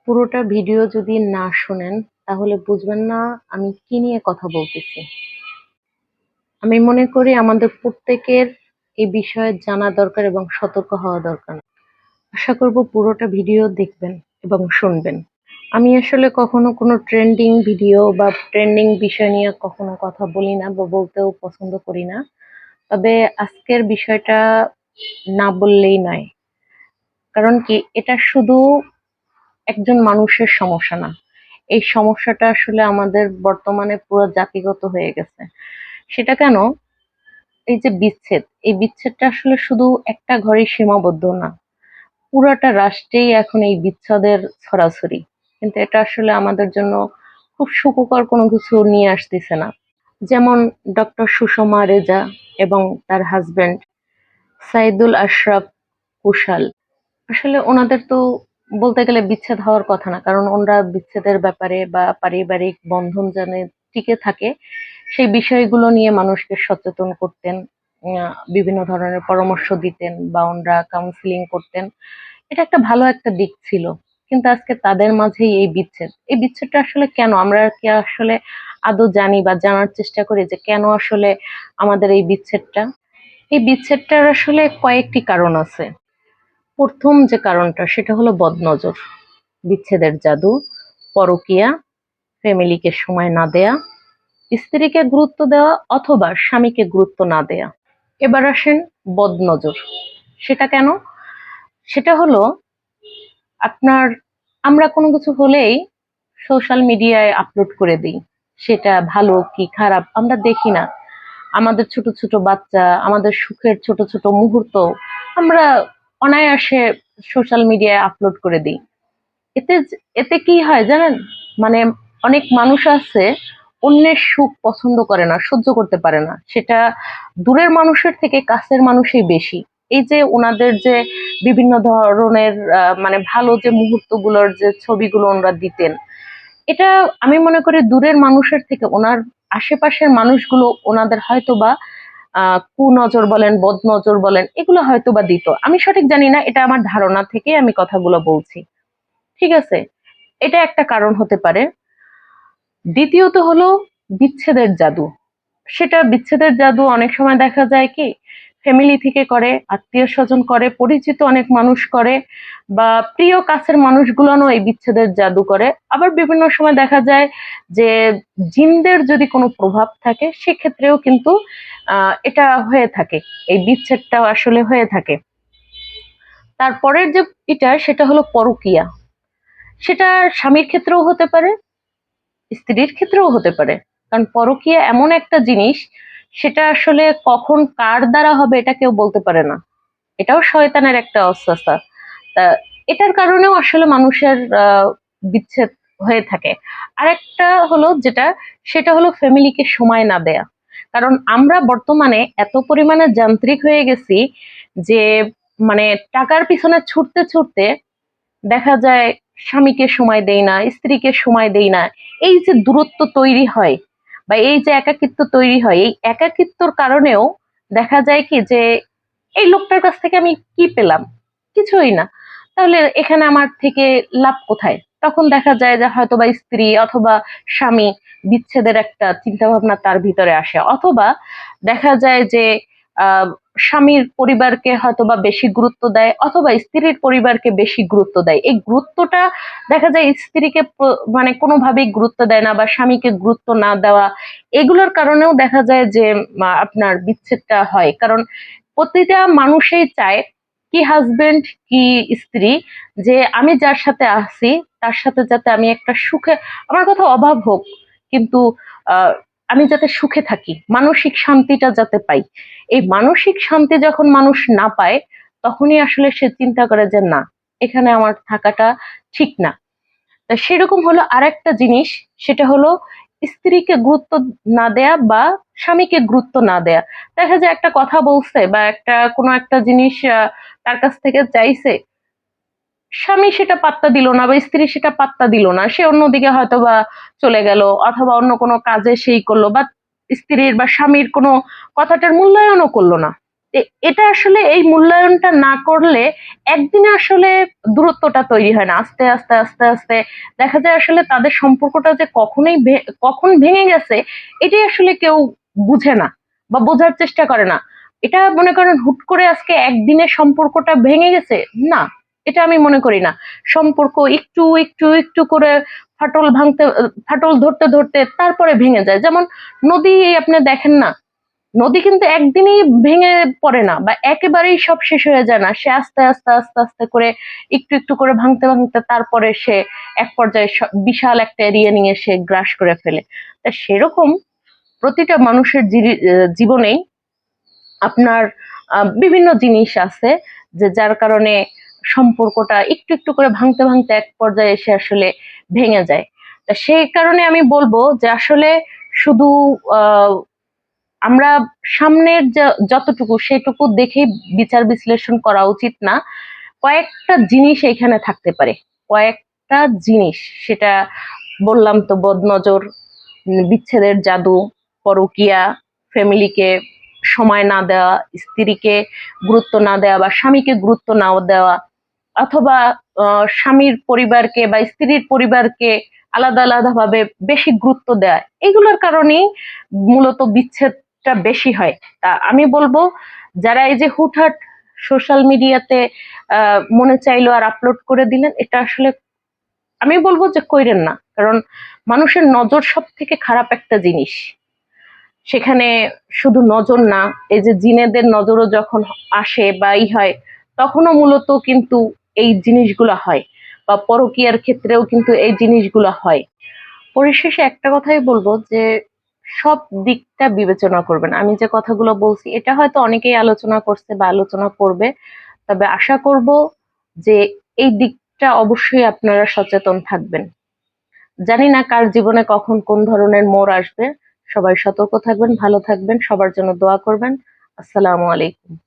পুরোটা ভিডিও যদি না শোনেন তাহলে বুঝবেন না আমি কি নিয়ে কথা বলতেছি। আমি মনে করি আমাদের প্রত্যেকের এই বিষয়ে জানা দরকার এবং সতর্ক হওয়া দরকার। আশা করব পুরোটা ভিডিও দেখবেন এবং শুনবেন। আমি আসলে কখনো কোনো ট্রেন্ডিং ভিডিও বা ট্রেন্ডিং বিষয় নিয়ে কখনো কথা বলি না বা বলতেও পছন্দ করি না। তবে আজকের বিষয়টা না বললেই নয়। কারণ কি, এটা শুধু একজন মানুষের সমস্যা না। এই সমস্যাটা আসলে আমাদের বর্তমানে পুরো জাতিগত হয়ে গেছে। সেটা কেন? এই যে বিচ্ছেদ, এই বিচ্ছেদটা আসলে শুধু একটা ঘরে সীমাবদ্ধ না। পুরাটা রাষ্ট্রেই এখন এই বিচ্ছেদের ছড়াছড়ি। কিন্তু এটা আসলে আমাদের জন্য খুব সুখকর কোনো কিছু নিয়ে আসতেছে না। যেমন ডক্টর সুষমা রেজা এবং তার হাজবেন্ড সাইদুল আশরাফ কুশাল, আসলে ওনাদের তো বলতে গেলে বিচ্ছেদ হওয়ার কথা না, কারণ ওনারা বিচ্ছেদের ব্যাপারে বা পারিবারিক বন্ধন যেন টিকে থাকে সেই বিষয়গুলো নিয়ে মানুষকে সচেতন করতেন, বিভিন্ন ধরনের পরামর্শ দিতেন বা ওনারা কাউন্সিলিং করতেন। এটা একটা ভালো একটা দিক ছিল। কিন্তু আজকে তাদের মাঝেই এই বিচ্ছেদটা আসলে কেন, আমরা কি আসলে আদৌ জানি বা জানার চেষ্টা করি যে কেন আসলে আমাদের এই বিচ্ছেদটা? এই বিচ্ছেদটার আসলে কয়েকটি কারণ আছে। প্রথম যে কারণটা সেটা হলো বদনজর, বিচ্ছেদের জাদু, পরকীয়া, ফ্যামিলিকে সময় না দেয়া, স্ত্রীকে গুরুত্ব দেওয়া অথবা স্বামীকে গুরুত্ব না দেয়া। এবার আসেন বদনজর। সেটা কেন? সেটা হলো আপনার, আমরা কোনো কিছু হলেই সোশ্যাল মিডিয়ায় আপলোড করে দিই। সেটা ভালো কি খারাপ আমরা দেখি না। আমাদের ছোট ছোট বাচ্চা, আমাদের সুখের ছোট ছোট মুহূর্ত আমরা অনায়াসে সোশ্যাল মিডিয়ায় আপলোড করে দিই। এতে এতে কি হয় জানেন? মানে অনেক মানুষ আছে অন্যের সুখ পছন্দ করে না, সহ্য করতে পারে না। সেটা দূরের মানুষের থেকে কাছের মানুষই বেশি। এই যে ওনাদের যে বিভিন্ন ধরনের মানে ভালো যে মুহূর্তগুলোর যে ছবিগুলো ওনারা দিতেন, এটা আমি মনে করি দূরের মানুষের থেকে ওনার আশেপাশের মানুষগুলো ওনাদের হয়তোবা কুনজর বলেন, বদনজর বলেন, এগুলো হয়তোবা দিত। আমি সঠিক জানি না, এটা আমার ধারণা থেকে আমি কথাগুলো বলছি। ঠিক আছে? এটা একটা কারণ হতে পারে। দ্বিতীয়ত হলো বিচ্ছেদের জাদু। সেটা বিচ্ছেদের জাদু অনেক সময় দেখা যায় কি ফ্যামিলি থেকে করে, আত্মীয় স্বজন করে, পরিচিত অনেক মানুষ করে, বা প্রিয় কাছের মানুষগুলোও এই বিচ্ছেদের জাদু করে। আবার বিভিন্ন সময় দেখা যায় যে জিনদের যদি কোনো প্রভাব থাকে সেক্ষেত্রেও কিন্তু এটা হয়ে থাকে, এই বিচ্ছেদটাও আসলে হয়ে থাকে। তারপরের যে এটা সেটা হলো পরকীয়া। সেটা স্বামীর ক্ষেত্রেও হতে পারে, স্ত্রীর ক্ষেত্রেও হতে পারে। কারণ পরকীয়া এমন একটা জিনিস, সেটা আসলে কখন কার দ্বারা হবে এটা কেউ বলতে পারে না। এটাও শয়তানের একটা অস্ত্র। তা এটার কারণেও আসলে মানুষের বিচ্ছেদ হয়ে থাকে। আরেকটা হলো যেটা, সেটা হলো ফ্যামিলিকে সময় না দেয়া। কারণ আমরা বর্তমানে এত পরিমাণে যান্ত্রিক হয়ে গেছি যে মানে টাকার পিছনে ছুটতে ছুটতে দেখা যায় স্বামীকে সময় দেই না, স্ত্রীকে সময় দেই না। এই যে দূরত্ব তৈরি হয় বা এই যে একাকিত্ব তৈরি হয়, এই একাকিত্বর কারণেও দেখা যায় কি যে এই লোকটার কাছ থেকে আমি কি পেলাম? কিছুই না। তাহলে এখানে আমার থেকে লাভ কোথায়? তখন দেখা যায় যে হয়তোবা স্ত্রী অথবা স্বামী বিচ্ছেদের একটা চিন্তা ভাবনা তার ভিতরে আসে, অথবা দেখা যায় যে আহ স্বামীর পরিবারকে হয়তোবা বেশি গুরুত্ব দেয় অথবা স্ত্রীর পরিবারকে বেশি গুরুত্ব দেয়। এই গুরুত্বটা দেখা যায় স্ত্রীকে মানে কোনোভাবেই গুরুত্ব দেয় না বা স্বামীকে গুরুত্ব না দেওয়া, এগুলোর কারণেও দেখা যায় যে আপনার বিচ্ছেদটা হয়। কারণ প্রতিটা মানুষই চায় কি হাজবেন্ড কি স্ত্রী, যে আমি যার সাথে আছি তার সাথে যাতে আমি একটা সুখে, আমার কথা অভাব হোক কিন্তু আহ আমি যাতে সুখে থাকি, মানসিক শান্তিটা যাতে পাই। এই মানসিক শান্তি যখন মানুষ না পায় তখনই আসলে সে চিন্তা করে যে না, এখানে আমার থাকাটা ঠিক না। তা সেরকম হলো আরেকটা জিনিস, সেটা হলো স্ত্রীকে গুরুত্ব না দেয়া বা স্বামীকে গুরুত্ব না দেয়া। দেখা যায় একটা কথা বলছে বা একটা কোনো একটা জিনিস তার কাছ থেকে চাইছে, স্বামী সেটা পাত্তা দিল না বা স্ত্রী সেটা পাত্তা দিল না, সে অন্যদিকে হয়তো বা চলে গেল অথবা অন্য কোনো কাজে সেই করলো, বা স্ত্রীর বা স্বামীর কোনো কথাটার মূল্যায়নও করলো না। এটা আসলে এই মূল্যায়নটা না করলে একদিনে আসলে দূরত্বটা তৈরি হয় না, আস্তে আস্তে আস্তে আস্তে দেখা যায় আসলে তাদের সম্পর্কটা যে কখন ভেঙে গেছে এটাই আসলে কেউ বুঝে না বা বোঝার চেষ্টা করে না। এটা মনে করেন হুট করে আজকে একদিনে সম্পর্কটা ভেঙে গেছে, না, এটা আমি মনে করি না। সম্পর্ক একটু একটু একটু করে ফাটল ধরতে ধরতে তারপরে ভেঙে যায়। যেমন নদী, আপনি দেখেন না, নদী কিন্তু একদিনেই ভেঙে পড়ে না বা একেবারেই সব শেষ হয়ে যায় না, সে আস্তে আস্তে আস্তে আস্তে করে একটু একটু করে ভাঙতে ভাঙতে তারপরে সে এক পর্যায়ে বিশাল একটা এরিয়া নিয়ে সে গ্রাস করে ফেলে। তা সেরকম প্রতিটা মানুষের জীবনেই আপনার বিভিন্ন জিনিস আছে যে যার কারণে সম্পর্কটা একটু একটু করে ভাঙতে ভাঙতে এক পর্যায়ে এসে আসলে ভেঙে যায়। তা সেই কারণে আমি বলবো যে আসলে শুধু আহ আমরা সামনের যতটুকু সেটুকু দেখেই বিচার বিশ্লেষণ করা উচিত না। কয়েকটা জিনিস এখানে থাকতে পারে, কয়েকটা জিনিস, সেটা বললাম তো, বদনজর, বিচ্ছেদের জাদু, পরকীয়া, ফ্যামিলিকে সময় না দেওয়া, স্ত্রীকে গুরুত্ব না দেওয়া বা স্বামীকে গুরুত্ব না দেওয়া, অথবা স্বামীর পরিবারকে বা স্ত্রীর পরিবারকে আলাদা আলাদা ভাবে বেশি গুরুত্ব দেয়, এগুলোর কারণেই মূলত বিচ্ছেদটা বেশি হয়। তা আমি বলবো যারা এই যে হুটহাট সোশ্যাল মিডিয়াতে মনে চাইলো আর আপলোড করে দিলেন, এটা আসলে আমি বলবো যে কইরেন না। কারণ মানুষের নজর সব থেকে খারাপ একটা জিনিস। সেখানে শুধু নজর না, এই যে জিনেদের নজরও যখন আসে বা হয়, তখনও মূলত কিন্তু এই জিনিসগুলো হয়, বা পরকীয়ার ক্ষেত্রেও কিন্তু এই জিনিসগুলো হয়। পরিশেষে একটা কথাই বলবো যে সব দিকটা বিবেচনা করবেন। আমি যে কথাগুলো বলছি এটা হয়তো অনেকেই আলোচনা করছে বা আলোচনা করবে, তবে আশা করব যে এই দিকটা অবশ্যই আপনারা সচেতন থাকবেন। জানি না কার জীবনে কখন কোন ধরনের মোড় আসবে। সবাই সতর্ক থাকবেন, ভালো থাকবেন, সবার জন্য দোয়া করবেন। আসসালামু আলাইকুম।